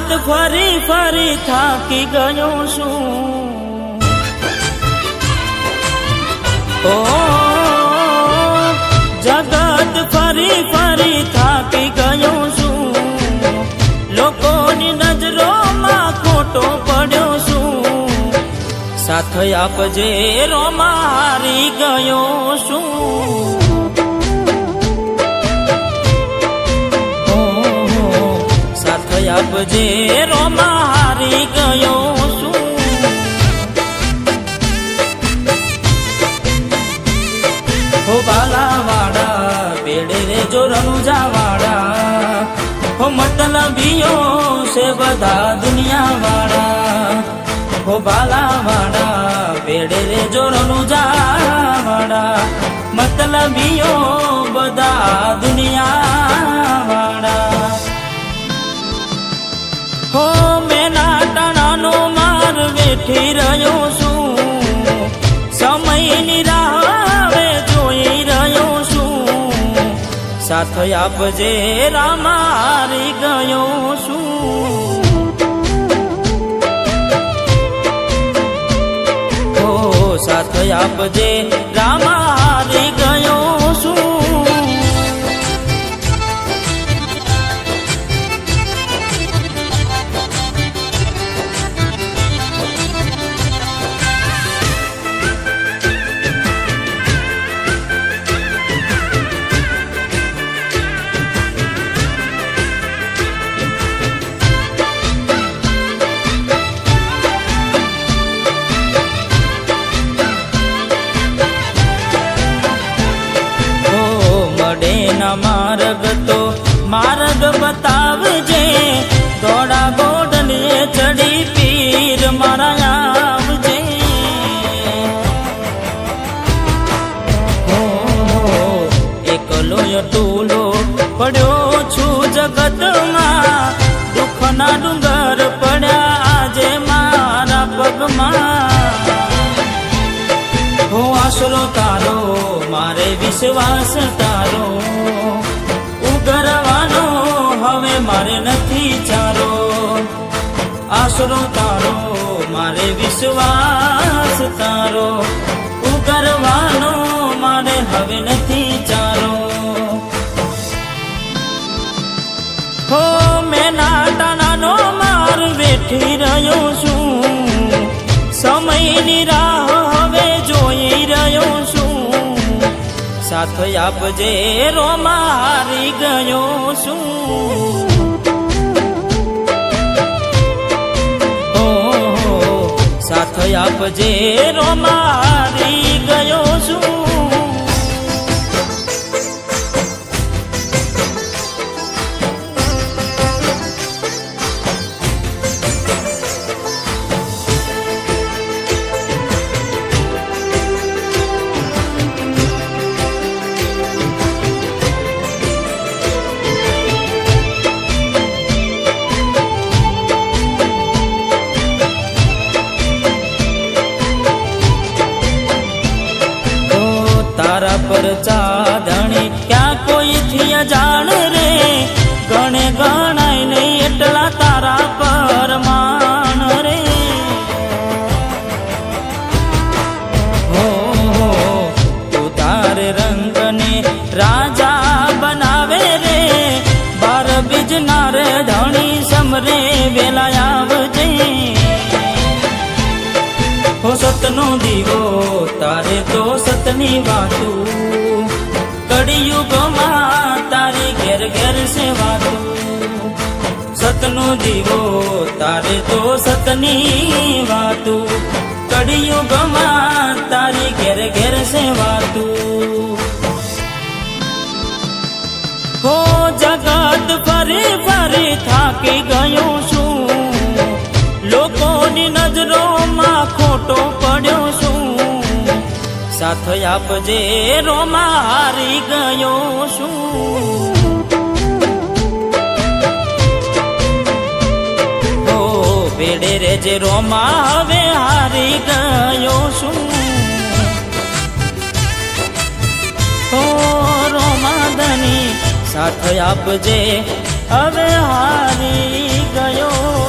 જગત ફરી ફરી થાકી ગયો છું। ઓ જગત ફરી ફરી થાકી ગયો છું। લોકોની નજરોમાં ખોટો પડ્યો છું। સાથ આપજે રોમા હારી ગયો છું। આપજે રોમા હારી ગયો છું। હો બાલાવાડા બેડે રે જો રણુજાવાડા, હો મતલબીઓ છે બધા દુનિયાવાળા। હો બાલાવાડા બેડે રે જો રણુજાવાડા, મતલબીઓ બધા દુનિયાવાળા। હો મેં નાટણાનો માર વેઠી રહ્યો છું। સમયની રાહ જોઈ રહ્યો છું। સાથ આપજે રામા હારી ગયો છું। હો સાથ આપજે રામા હારી ગયો છું। માર્ગ તો માર્ગ બતાવજે, દોડા ગોડલે ચડી પીર મારા આવજે। એકલો ટૂલો પડ્યો છું જગતમાં, દુઃખના ડુંગર પડ્યા આજે મારા પગમાં। હો આશરો તારો મારે વિશ્વાસ તારો, ઉગરવાનો હવે મારે નથી ચારો। આશરો તારો મારે વિશ્વાસ તારો, ઉગરવાનો મારે હવે નથી ચારો। હો મેં નાટણાનો માર વેઠી રહ્યો છું। સમયની રાહ હવે જોઈ રહ્યો છું। સાથ આપજે રોમા હારી ગયો છું। ઓ સાથ આપજે રોમા હારી ગયો છું। તારા પર ચાધણી ક્યાં કોઈથી અજાણ રે, ગણે ગણાય નહીં એટલા તારા પર માન રે। હો તું તારે રંગને રાજા બનાવે રે, બાર બીજના રે ધણી સમરે વેલા આવજે। હો સતનો દીવો તારે તો સતની વાતું, કળિયુગમાં તારી ઘેર ઘેર છે વાતું। સતનો દીવો તારે તો સતની વાતું, કળિયુગમાં તારી ઘેર ઘેર છે વાતું। હો જગત ફરી ફરી થાકી ગયો છું। લોકોની નજરોમાં ખોટો પડ્યો છું। સાથ આપજે રોમા હારી ગયો છું। ઓ બેડે રેજે રોમા હવે હારી ગયો છું। ઓ રોમા ધની સાથ આપજે હવે હારી ગયો